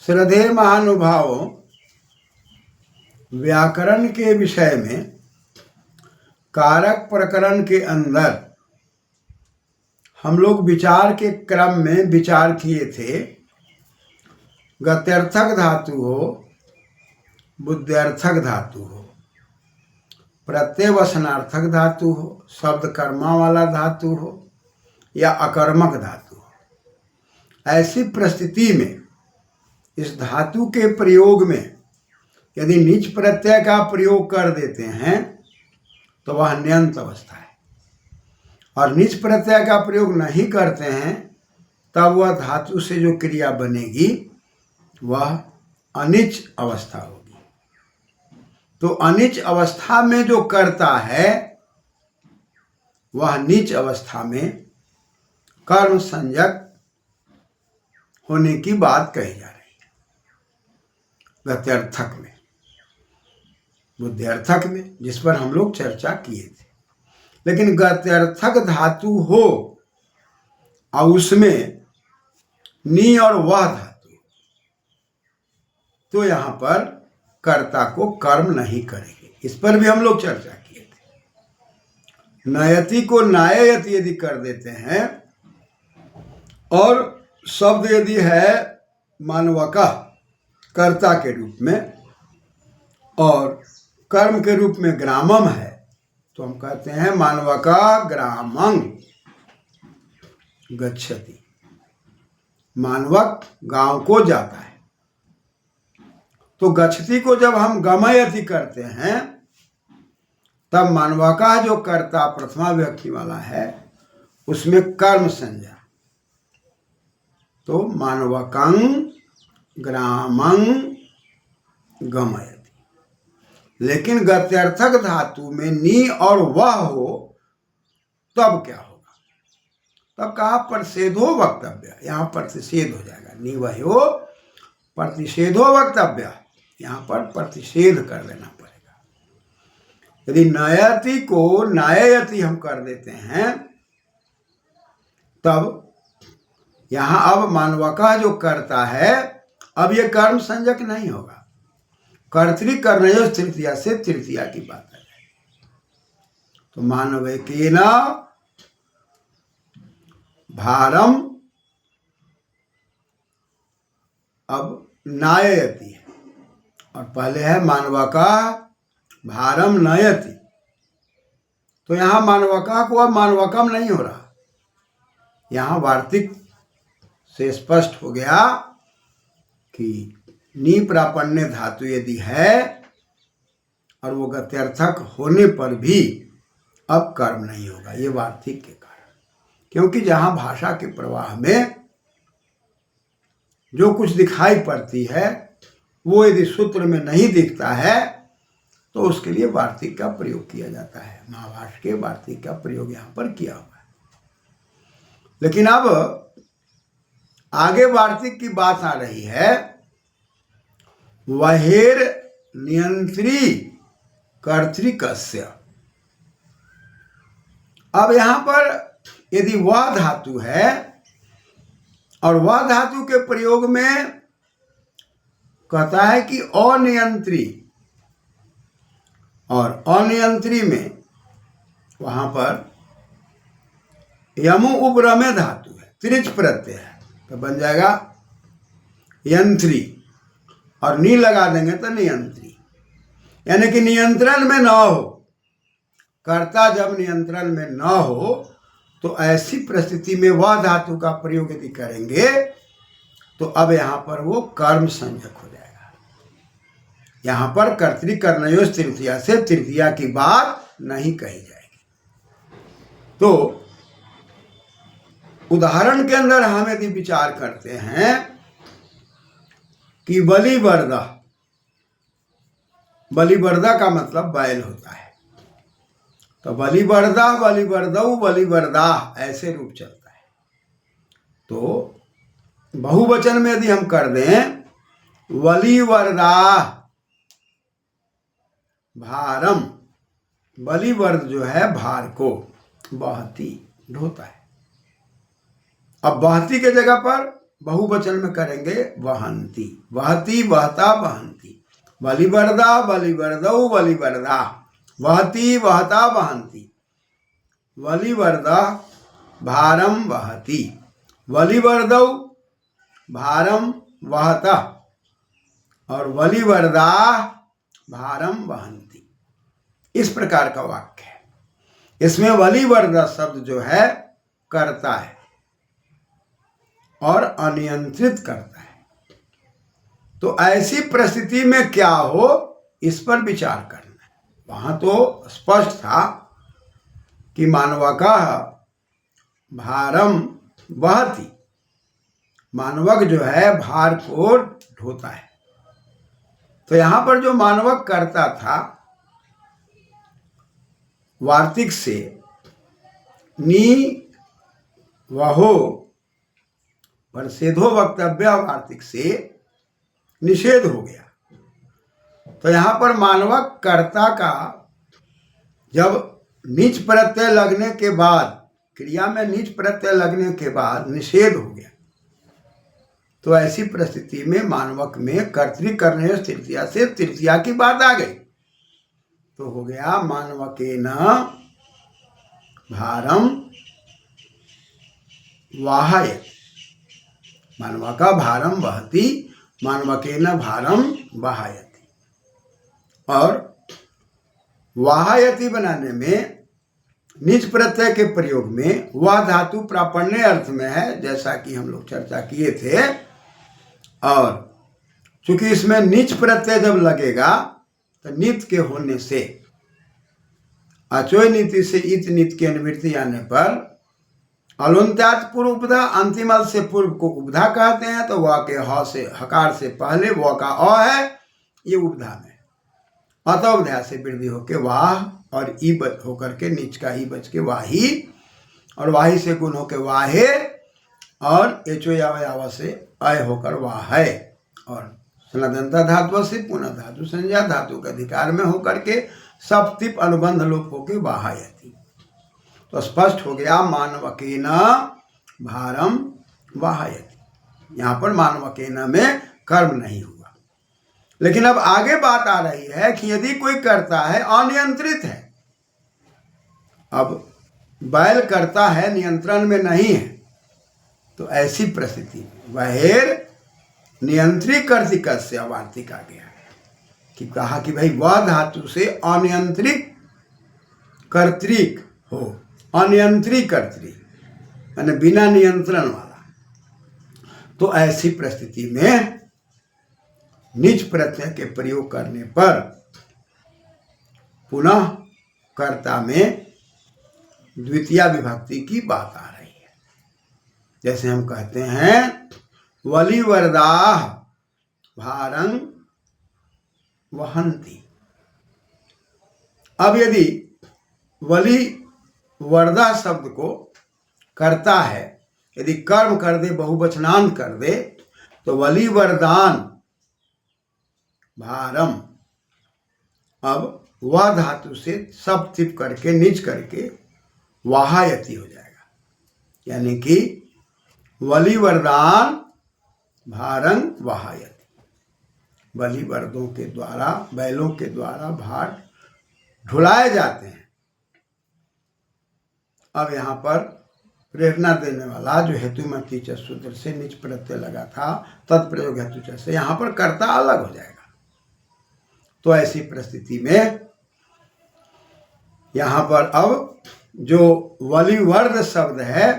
श्रद्धेय महानुभावों, व्याकरण के विषय में कारक प्रकरण के अंदर हम लोग विचार के क्रम में विचार किए थे। गत्यर्थक धातु हो, बुद्ध्यर्थक धातु हो, प्रत्ययवसनार्थक धातु हो, शब्द कर्मा वाला धातु हो या अकर्मक धातु हो, ऐसी परिस्थिति में इस धातु के प्रयोग में यदि नीच प्रत्यय का प्रयोग कर देते हैं तो वह न्यंत अवस्था है, और नीच प्रत्यय का प्रयोग नहीं करते हैं तब वह धातु से जो क्रिया बनेगी वह अनिच अवस्था होगी। तो अनिच अवस्था में जो करता है वह नीच अवस्था में कर्म संज्ञक होने की बात कही जा रही है। गत्यर्थक में, बुद्ध्यर्थक में, जिस पर हम लोग चर्चा किए थे। लेकिन गत्यर्थक धातु हो और उसमें नी और वह धातु, तो यहाँ पर कर्ता को कर्म नहीं करेगी। इस पर भी हम लोग चर्चा किए थे। नयति को नाययति यदि कर देते हैं और शब्द यदि है मानवका कर्ता के रूप में और कर्म के रूप में ग्रामम है, तो हम कहते हैं मानवका ग्रामं गच्छति। मानवक गांव को जाता है। तो गच्छति को जब हम गमयति करते हैं तब मानवका जो कर्ता प्रथमा व्यक्ति वाला है उसमें कर्म संज्ञा, तो मानवकं ग्रामं गमयति। लेकिन गत्यर्थक धातु में नी और वह हो तब क्या होगा? तब कहा प्रतिषेधो वक्तव्य, यहाँ प्रतिषेध हो जाएगा। नी वह हो प्रतिषेधो वक्तव्य, यहाँ पर प्रतिषेध कर लेना पड़ेगा। यदि नयति को नाययति हम कर देते हैं तब यहाँ अब मानवका जो करता है अब ये कर्म संज्ञक नहीं होगा। कर्तृ कर्णयो तृतीया से तृतीया की बात है। तो मानवकेन भारम अब नाययति है और पहले है मानवका भारम नयति। तो यहाँ मानवका को अब मानवकम नहीं हो रहा। यहाँ वार्तिक से स्पष्ट हो गया कि नी प्रापण्य धातु यदि है और वो गत्यर्थक होने पर भी अब कर्म नहीं होगा, ये वार्तिक के कारण। क्योंकि जहाँ भाषा के प्रवाह में जो कुछ दिखाई पड़ती है वो यदि सूत्र में नहीं दिखता है तो उसके लिए वार्तिक का प्रयोग किया जाता है। महाभाष्य के वार्तिक का प्रयोग यहाँ पर किया हुआ है। लेकिन अब आगे वार्तिक की बात आ रही है। वहेर नियंत्री कर्तृकस्य। अब यहां पर यदि वह धातु है और वह धातु के प्रयोग में कहता है कि अनियंत्री, और अनियंत्री में वहां पर यमु उपरमे धातु है, त्रिच प्रत्यय है, तो बन जाएगा यंत्री, और नी लगा देंगे तो नियंत्री। यानी कि नियंत्रण में न हो, कर्ता जब नियंत्रण में न हो तो ऐसी परिस्थिति में वह धातु का प्रयोग यदि करेंगे तो अब यहाँ पर वो कर्म संज्ञक हो जाएगा। यहाँ पर कर्तृ कर्णयो तृतीया से तृतीया की बात नहीं कही जाएगी। तो उदाहरण के अंदर हम यदि विचार करते हैं कि बलिवर्दा, बलिवर्दा का मतलब बैल होता है, तो बलिवर्दा बलिवर्दऊ बलिवर्दा ऐसे रूप चलता है। तो बहुवचन में यदि हम कर दें बलिवर्दा भारम, बलिवर्द जो है भार को बहती ढोता है। अब बहती के जगह पर बहुवचन में करेंगे वहंती, वहती, वहता, वहंती। बलिवर्दा, बलिवर्दौ, बलिवर्दा। वहती, वहता, वहंती। बलिवर्दा भारम वहती, बलिवर्दौ भारम वहता, और बलिवर्दा भारम वहंती। इस प्रकार का वाक्य है। इसमें बलिवर्दा शब्द जो है करता है और अनियंत्रित करता है। तो ऐसी परिस्थिति में क्या हो, इस पर विचार करना है। वहां तो स्पष्ट था कि मानवका भारम वहती, मानवक जो है भार को ढोता है। तो यहां पर जो मानवक करता था, वार्तिक से नी वहो परसेधो वक्तव्य वार्तिक से निषेध हो गया। तो यहां पर मानवक कर्ता का जब नीच प्रत्यय लगने के बाद, क्रिया में नीच प्रत्यय लगने के बाद निषेध हो गया, तो ऐसी परिस्थिति में मानवक में कर्तृकर्णेय तृतीया से तृतीया की बात आ गई। तो हो गया मानवकेन भारम वाहयति, मानवका भारम वहति, मानवकेन भारम वाहयति। और वाहयति बनाने में निज प्रत्यय के प्रयोग में वह धातु प्रापण्य अर्थ में है, जैसा कि हम लोग चर्चा किए थे। और चूंकि इसमें निज प्रत्यय जब लगेगा तो नित के होने से, अचोय नीति से इत नित की अनुवृत्ति आने पर अलुंत्यात पूर्व उपधा, अंतिम अल से पूर्व को उपधा कहते हैं। तो वह के ह से, हकार से पहले वह का अ है, ये उपधा में अतोवध्या से वृद्धि होके वाह, और ई होकर के नीच का ही बच के वाही, और वाही से गुण होके वाहे, और एचो यावा से अय होकर वाह है, और सनातनता धातु से पुनः धातु संज्ञा धातु के अधिकार में होकर के सप्तिप अनुबंध लोप होके वाहयति। तो स्पष्ट हो गया मानवकेन भारम वाहयति। यहाँ पर मानवकेन में कर्म नहीं हुआ। लेकिन अब आगे बात आ रही है कि यदि कोई करता है अनियंत्रित है, अब बैल करता है नियंत्रण में नहीं है, तो ऐसी परिस्थिति वहेर नियंत्रित कर्तिकस्य वार्तिक आ गया है कि कहा कि भाई वह धातु से अनियंत्रित कर्तृक हो, अनियंत्रित कर्तृक यानी बिना नियंत्रण वाला। तो ऐसी परिस्थिति में निज प्रत्यय के प्रयोग करने पर पुनः कर्ता में द्वितीया विभक्ति की बात आ रही है। जैसे हम कहते हैं वलिवर्दाः भारं वहन्ति। अब यदि वलिवर्दा शब्द को करता है, यदि कर्म कर दे, बहुवचनांत कर दे, तो वलिवर्दान भारम, अब वह धातु से सब तिप करके निज करके वाहयति हो जाएगा। यानी कि वलिवर्दान भारं वाहयति, बलिवर्दों के द्वारा, बैलों के द्वारा भार ढुलाए जाते हैं। अब यहाँ पर प्रेरणा देने वाला जो हेतुमती च सूत्र से निज प्रत्यय लगा था, तत्प्रयोग हेतु च से यहाँ पर कर्ता अलग हो जाएगा। तो ऐसी परिस्थिति में यहाँ पर अब जो वलिवर्द शब्द है,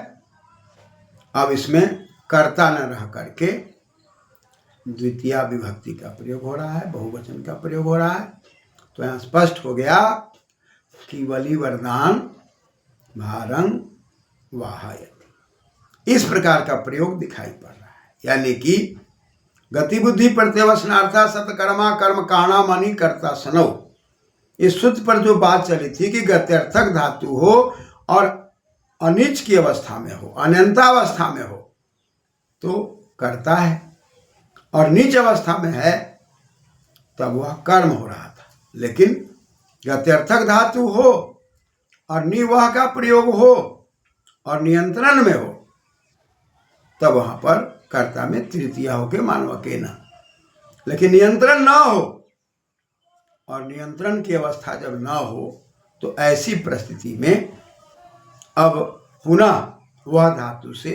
अब इसमें कर्ता न रह करके द्वितीया विभक्ति का प्रयोग हो रहा है, बहुवचन का प्रयोग हो रहा है। तो यहाँ स्पष्ट हो गया कि वलिवर्दान भारं वाहयति। इस प्रकार का प्रयोग दिखाई पड़ रहा है। यानी कि गतिबुद्धि प्रत्यवसनार्था सतकर्मा कर्म काणा मणि कर्ता सनौ, इस सूत्र पर जो बात चली थी कि गत्यर्थक धातु हो और अनिच की अवस्था में हो, अनंतावस्था में हो, तो करता है, और नीच अवस्था में है तब वह कर्म हो रहा था। लेकिन गत्यर्थक धातु हो और निवह का प्रयोग हो और नियंत्रण में हो, तब वहां पर कर्ता में तृतीया होके मानवके न। लेकिन नियंत्रण ना हो, और नियंत्रण की अवस्था जब ना हो तो ऐसी परिस्थिति में अब पुनः वह धातु से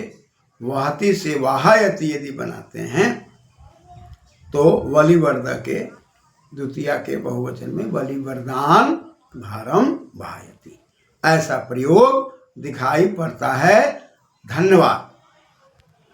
वाहती से वाहायति यदि बनाते हैं तो वलिवर्धक के द्वितीया के बहुवचन में वलिवर्धान भारम वाहयति, ऐसा प्रयोग दिखाई पड़ता है। धन्यवाद।